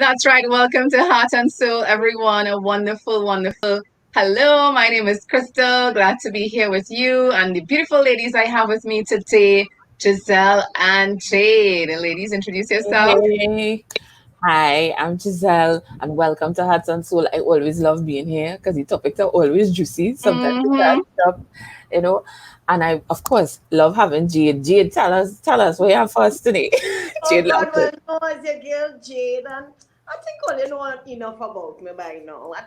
That's right. Welcome to Heart and Soul, everyone. A wonderful, wonderful hello. My name is Crystal. Glad to be here with you and the beautiful ladies I have with me today, Giselle and Jade. Ladies, introduce yourself. Hey, hi, I'm Giselle, and welcome to Hearts and Soul. I always love being here because the topics are always juicy. Sometimes we Mm-hmm. catch up, you know. And I, of course, love having Jade. Jade, tell us what you have for us today. Oh Jade God, loves well, it. no, as your girl Jade, and I think all you know enough about me by now. I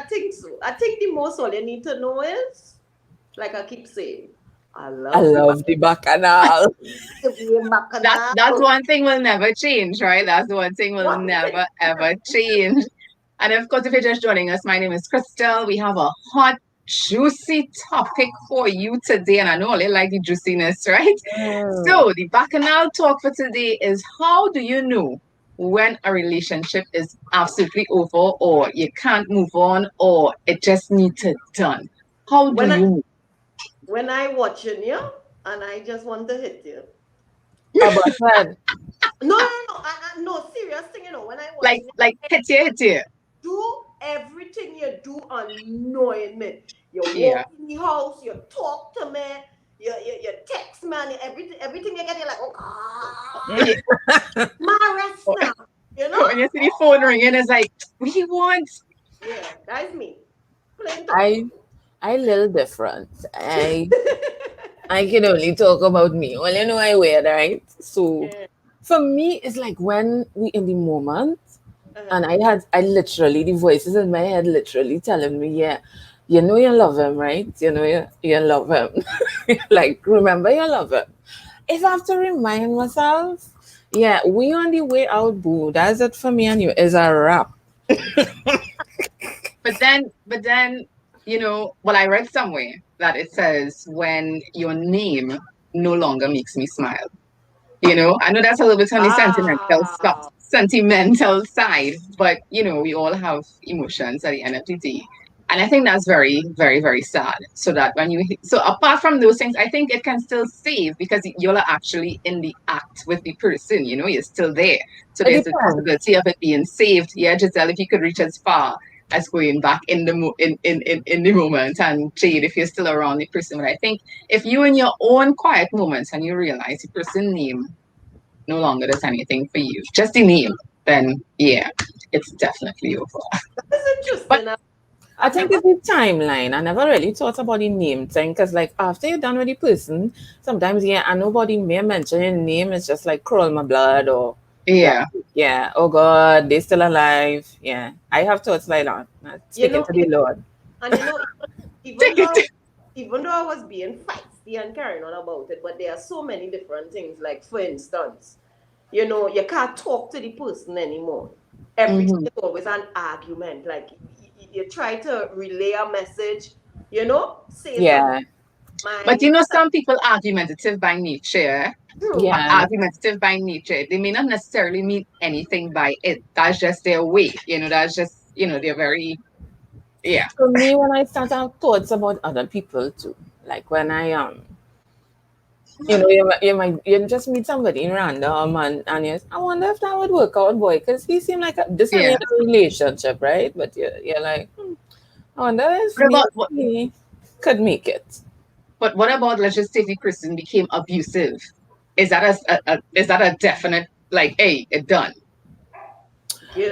think so. I think the most all you need to know is, like I keep saying, I I love the love the bacchanal. That's bacchanal. one thing will never change, right? That's the one thing will One thing. never ever change. And of course, if you're just joining us, my name is Crystal. We have a hot, juicy topic for you today. And I know you like the juiciness, right? Mm. So, the bacchanal talk for today is how do you know when a relationship is absolutely over or you can't move on or it just needs to done? How do When I you know? when I watching you and I just want to hit you. About that. No. No, serious thing. When I Like, watching you, like, hit you. do everything you do annoying me. You Yeah. walk in the house, you talk to me, you text me, and everything you get, you're like, oh God, Yeah. my rest now. You know? When you see the phone ringing, it's like, what do you want? Yeah, that's me. Plain talk. I, I little different. I can only talk about me. Well, you know I wear, right? So Yeah. for me, it's like when we in the moment. Uh-huh. And I literally, the voices in my head literally telling me, yeah, you know you love him, right? You love him. Like, remember you love him. If I have to remind myself, yeah, we on the way out, boo. That's it for me and you. Is a wrap. But then, well, I read somewhere that it says when your name no longer makes me smile. I know that's a little bit on the Wow. sentimental side, but we all have emotions at the end of the day. And I think that's very, very, very sad. So that so apart from those things, I think it can still save because you're actually in the act with the person, you're still there. So It there's a depends. possibility of it being saved. Yeah, Giselle, if you could reach as far as going back in the in the moment, and Jade, if you're still around the person. But I think if you in your own quiet moments and you realize the person name no longer does anything for you, just the name, then yeah, it's definitely over. That's But interesting. I I think never. it's the timeline. I never really thought about the name thing because, like, after you're done with the person, sometimes, yeah, and nobody may mention your name. It's just like crawl my blood or, yeah, yeah, yeah, oh God, they still alive. Yeah, I have thoughts like that. You Speaking know, to the Lord. and even take though it. even though I was being feisty and carrying on about it, but there are so many different things. Like for instance, you can't talk to the person anymore. Everything Hmm. is always an argument. Like you try to relay a message, say something Yeah, But mind. some people argumentative by nature. True. yeah. Argumentative by nature. They may not necessarily mean anything by it. That's just their way. That's just they're very yeah. For me, when I start out thoughts about other people too, like when you just meet somebody random and I wonder if that would work out, boy, because he seemed like this time Yeah. in a relationship, right? But you're like, I wonder if What me about and he could make it. what about let's just say the person became abusive? Is that is that a definite like, hey, it done?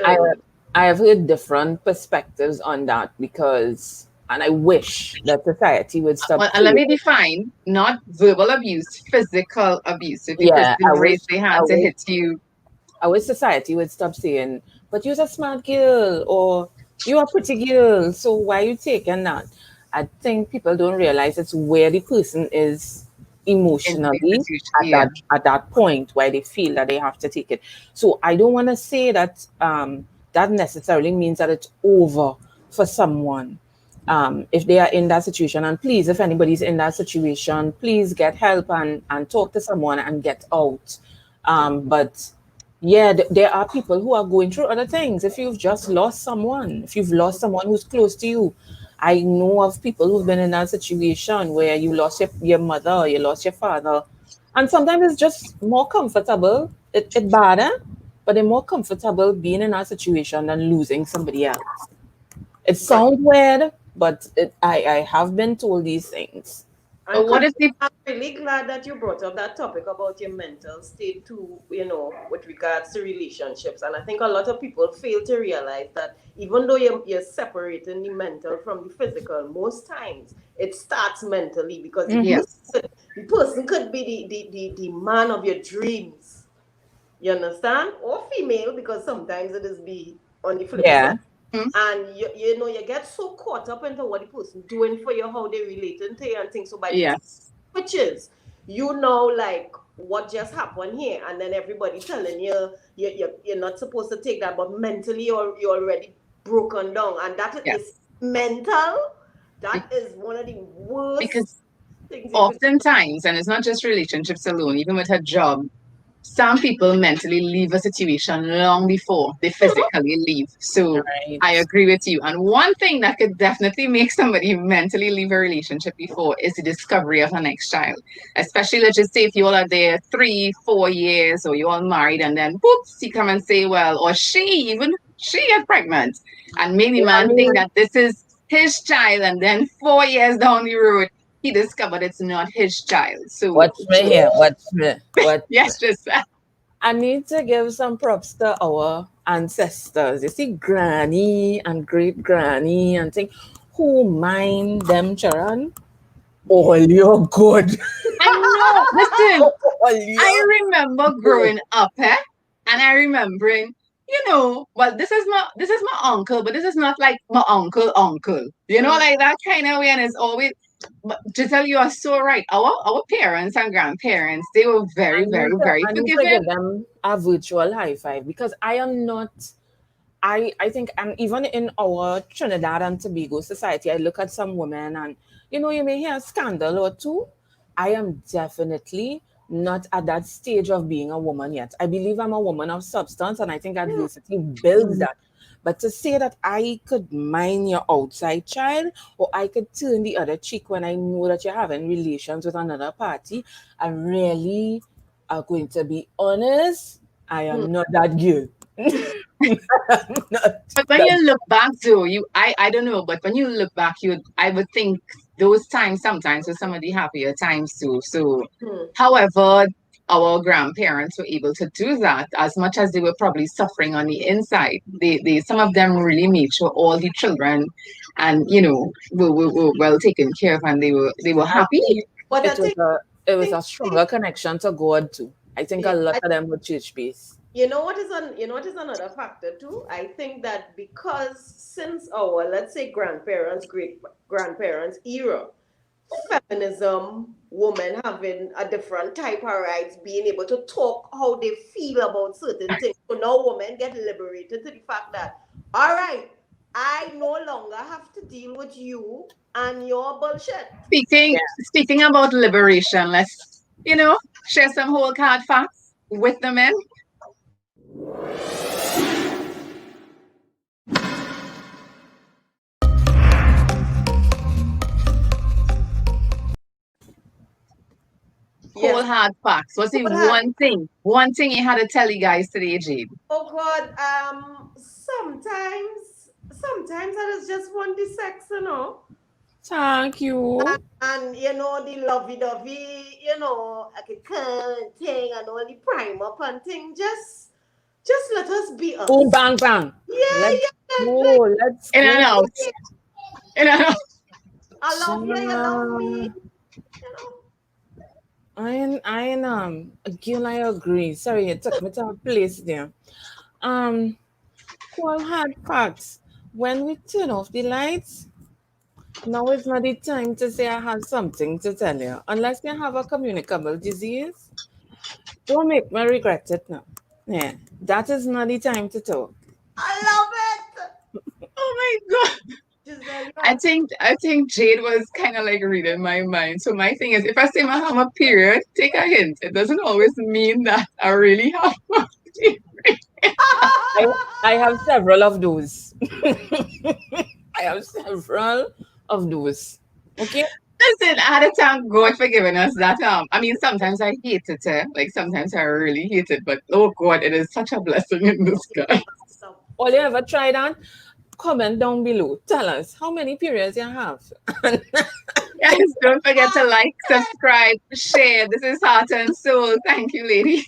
I Good. I have heard different perspectives on that because, and I wish that society would stop Well, and let saying, me define not verbal abuse, physical abuse. If the yeah, person raised their I hand to wish hit you, I wish society would stop saying, but you're a smart girl or you're a pretty girl, so why you taking that? I think people don't realize it's where the person is in the emotionally situation, at yeah. that point where they feel that they have to take it. So I don't want to say that that necessarily means that it's over for someone. If they are in that situation, and please, if anybody's in that situation, please get help and talk to someone and get out. But yeah, there are people who are going through other things. If you've just lost someone, if you've lost someone who's close to you, I know of people who've been in that situation where you lost your mother or you lost your father. And sometimes it's just more comfortable. It bad, eh? but they're more comfortable being in a situation than losing somebody else. It sounds weird, but I have been told these things. But And what if they I'm really glad that you brought up that topic about your mental state too, with regards to relationships. And I think a lot of people fail to realize that even though you're separating the mental from the physical, most times it starts mentally because Mm-hmm. yes, the person could be the man of your dreams. You understand? Or female, because sometimes it is be on the flip side. Yeah. hmm, And you get so caught up into what the person doing for you, how they relating to you and things. So by the time yes, switches, you know, like what just happened here, and then everybody telling you're not supposed to take that, but mentally you're already broken down, and that is yes. mental. Be- That is one of the worst Because things you could. oftentimes, and it's not just relationships alone, even with a job, some people mentally leave a situation long before they physically leave. So I Right. agree with you. And one thing that could definitely make somebody mentally leave a relationship before is the discovery of a next child. Especially, let's just say if you all are there 3, 4 years or you all married and then whoops, he come and say, well, or she get pregnant. And maybe Yeah, I man think mean, that this is his child and then 4 years down the road, he discovered it's not his child. So watch me here. Watch me. Watch me. yes, just that. I need to give some props to our ancestors. You see, granny and great granny and thing who mind them children. All you're good. I know. Listen, All I you're remember good. growing up, and I remembering, well, this is my uncle, but this is not like my uncle. Like that kind of way, and it's always. But Giselle, you are so right. Our parents and grandparents, they were very, very, very I need to forgiving. give them a virtual high five because I am not. I think, and even in our Trinidad and Tobago society, I look at some women and you may hear a scandal or two. I am definitely not at that stage of being a woman yet. I believe I'm a woman of substance, and I think adversity builds that. But to say that I could mind your outside child, or I could turn the other cheek when I know that you're having relations with another party, I really are going to be honest. I am not that girl. I'm not But when that. you look back, though, I don't know, but when you look back, I would think those times sometimes were some of the happier times too. So, however, our grandparents were able to do that as much as they were probably suffering on the inside. They some of them really made sure all the children and were well taken care of, and they were I happy. think But I it was think a stronger connection to God too. I think a yeah, lot of them were church based. you know what is another factor too? I think that because since our, let's say, grandparents, great grandparents era, feminism, women having a different type of rights, being able to talk how they feel about certain things. So now women get liberated to the fact that, all right, I no longer have to deal with you and your bullshit. Speaking speaking about liberation, let's share some whole card facts with the men. Whole Yes. hard facts. What's the What had one thing you had to tell you guys today, Jade? Oh God, sometimes I just want the sex, Thank you. and the lovey-dovey, like a current thing and all the prime up and thing. Just let us be Boom, us. bang, bang. Yeah, Let's yeah, like, go. Let's In and go. out. In and out. I love you, you love me, Yeah. you know. Again, I agree. Sorry, it took me to a place there. Um, cool hard facts. When we turn off the lights, now is not the time to say I have something to tell you. Unless you have a communicable disease, don't make me regret it now. Yeah, that is not the time to talk. I love it. Oh my god. Giselle, you I are think I think Jade was kind of like reading my mind. So my thing is, if I say I have a period, take a hint. It doesn't always mean that I really have one. I, I have several of those. I have several of those. Okay? Listen, I had to thank God for giving us that. I mean, sometimes I hate it, like sometimes I really hate it, but oh God, it is such a blessing in disguise. So, All you ever tried on? Comment down below. Tell us how many periods you have. Yes, don't forget to like, subscribe, share. This is Heart and Soul. Thank you, lady.